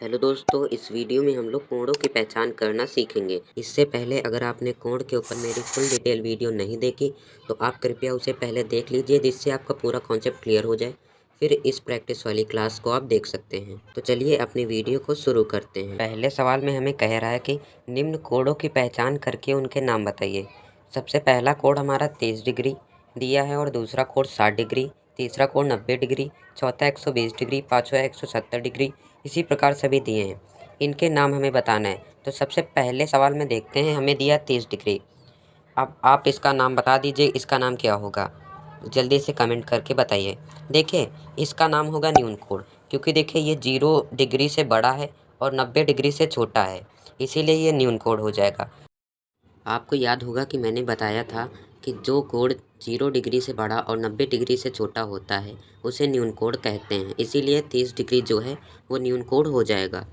Hello दोस्तों, इस video में हम लोग कोणों की पहचान करना सीखेंगे। इससे पहले अगर आपने कोण के ऊपर मेरी फुल डिटेल वीडियो नहीं देखी तो आप कृपया उसे पहले देख लीजिए, जिससे आपका पूरा कॉन्सेप्ट क्लियर हो जाए। फिर इस प्रैक्टिस वाली क्लास को आप देख सकते हैं। तो चलिए अपनी वीडियो को शुरू करते हैं। पहले सवाल में हमें कह रहा है कि निम्न कोणों की पहचान करके उनके नाम बताइए। सबसे पहला कोण हमारा 30 डिग्री दिया है और दूसरा कोण 60 डिग्री, तीसरा कोण 90 डिग्री, चौथा 120 डिग्री, पाँचवा 170 डिग्री, इसी प्रकार सभी दिए हैं। इनके नाम हमें बताना है। तो सबसे पहले सवाल में देखते हैं, हमें दिया 30 डिग्री। अब आप इसका नाम बता दीजिए, इसका नाम क्या होगा? जल्दी से कमेंट करके बताइए। देखिए, इसका नाम होगा न्यून कोण, क्योंकि देखिए ये 0 डिग्री से बड़ा है और 90 डिग्री से छोटा है, इसीलिए ये न्यून कोण हो जाएगा। आपको याद होगा कि मैंने बताया था कि जो कोण 0 डिग्री से बड़ा और 90 डिग्री से छोटा होता है उसे न्यून कोण कहते हैं, इसीलिए 30 डिग्री जो है वो न्यून कोण हो जाएगा।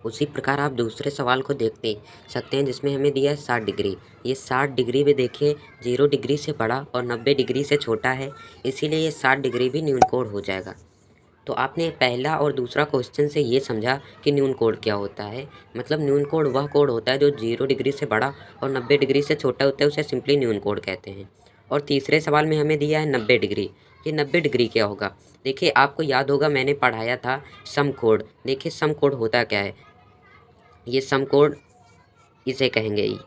उसी प्रकार आप दूसरे सवाल को देखते सकते हैं, जिसमें हमें दिया है 60 डिग्री। ये 60 डिग्री भी देखिए 0 डिग्री से बड़ा और 90 डिग्री से छोटा है, इसीलिए ये 60 डिग्री भी न्यून कोण हो जाएगा। तो आपने पहला और दूसरा क्वेश्चन से ये समझा कि न्यून कोण क्या होता है। मतलब न्यून कोण वह कोण होता है जो 0 डिग्री से बड़ा और 90 डिग्री से छोटा होता है, उसे सिंपली न्यून कोण कहते हैं। और तीसरे सवाल में हमें दिया है 90 डिग्री। ये 90 डिग्री क्या होगा? देखिए, आपको याद होगा मैंने पढ़ाया था समकोण। देखिए समकोण होता क्या है? ये समकोण इसे कहेंगे ही।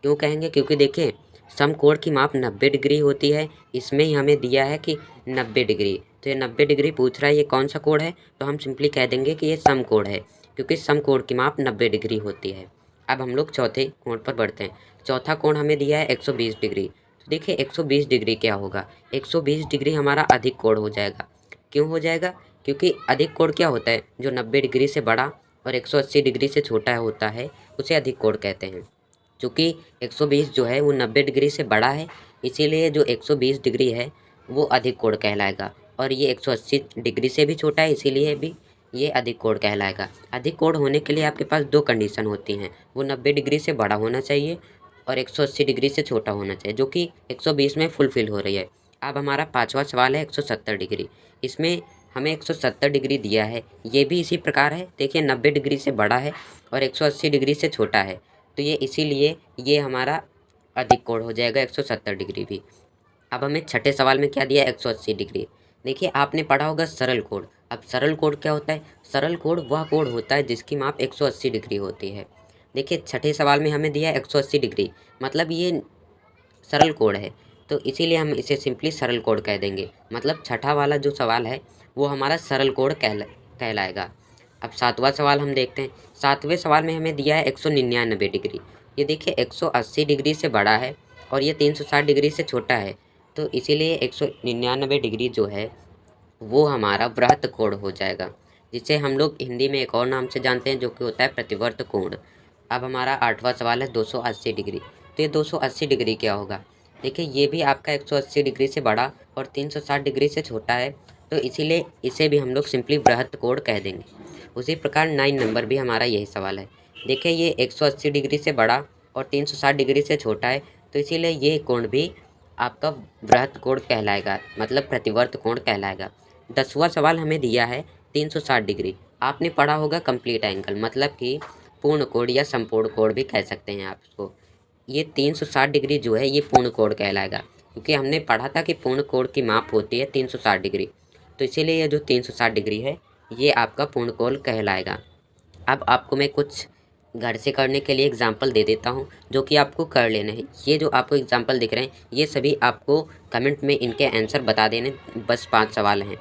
क्यों कहेंगे? क्योंकि देखिए समकोण की माप 90 डिग्री होती है। इसमें ही हमें दिया है कि 90 डिग्री, तो ये 90 डिग्री पूछ रहा है, ये कौन सा कोण है? तो हम सिंपली कह देंगे कि ये समकोण है, क्योंकि समकोण की माप 90 डिग्री होती है। अब हम लोग चौथे कोण पर बढ़ते हैं। चौथा कोण हमें दिया है 120 डिग्री। तो देखिए 120 डिग्री क्या होगा? 120 डिग्री हमारा अधिक कोण हो जाएगा। क्यों हो जाएगा? क्योंकि अधिक कोण क्या होता है? जो 90 डिग्री से बड़ा और 180 डिग्री से छोटा होता है उसे अधिक कोण कहते हैं। चूँकि 120 जो है वो 90 डिग्री से बड़ा है, इसीलिए जो 120 डिग्री है वो अधिक कोण कहलाएगा। और ये 180 डिग्री से भी छोटा है, इसीलिए भी ये अधिक कोण कहलाएगा। अधिक कोण होने के लिए आपके पास 2 कंडीशन होती हैं। वो 90 डिग्री से बड़ा होना चाहिए और 180 डिग्री से छोटा होना चाहिए, जो कि 120 में फुलफ़िल हो रही है। अब हमारा पाँचवा सवाल है 170 डिग्री। इसमें हमें 170 डिग्री दिया है, ये भी इसी प्रकार है। देखिए 90 डिग्री से बड़ा है और 180 डिग्री से छोटा है, तो ये इसीलिए ये हमारा अधिक कोण हो जाएगा 170 डिग्री भी। अब हमें छठे सवाल में क्या दिया है? 180 डिग्री। देखिए आपने पढ़ा होगा सरल कोण। अब सरल कोण क्या होता है? सरल कोण वह कोण होता है जिसकी माप 180 डिग्री होती है। देखिए छठे सवाल में हमें दिया है 180 डिग्री, मतलब ये सरल कोण है, तो इसीलिए हम इसे सिंपली सरल कोण कह देंगे। मतलब छठा वाला जो सवाल है वो हमारा सरल कोण कहलाएगा। अब सातवां सवाल हम देखते हैं। सातवें सवाल में हमें दिया है 199 डिग्री। ये देखिए 180 डिग्री से बड़ा है और ये 360 डिग्री से छोटा है, तो इसीलिए 199 डिग्री जो है वो हमारा वृत्त कोण हो जाएगा, जिसे हम लोग हिंदी में एक और नाम से जानते हैं, जो कि होता है प्रतिवर्त कोण। अब हमारा आठवां सवाल है 280 डिग्री। तो ये 280 डिग्री क्या होगा? देखिए ये भी आपका 180 डिग्री से बड़ा और 360 डिग्री से छोटा है, तो इसीलिए इसे भी हम लोग सिंपली वृत्त कोण कह देंगे। उसी प्रकार 9 नंबर भी हमारा यही सवाल है। देखिए ये 180 डिग्री से बड़ा और 360 डिग्री से छोटा है, तो इसीलिए ये कोण भी आपका वृत्त कोण कहलाएगा, मतलब प्रतिवर्त कोण कहलाएगा। 10वां सवाल हमें दिया है 360 डिग्री। आपने पढ़ा होगा कंप्लीट एंगल, मतलब कि पूर्ण कोण या संपूर्ण कोण भी कह सकते हैं आप इसको। ये 360 डिग्री जो है ये पूर्ण कोण कहलाएगा, क्योंकि हमने पढ़ा था कि पूर्ण कोण की माप होती है 360 डिग्री, तो इसीलिए ये जो 360 डिग्री है ये आपका पूर्ण कोण कहलाएगा। अब आपको मैं कुछ घर से करने के लिए एग्जाम्पल दे देता हूँ, जो कि आपको कर लेना है। ये जो आपको एग्जाम्पल दिख रहे हैं ये सभी आपको कमेंट में इनके आंसर बता देने, बस 5 सवाल हैं।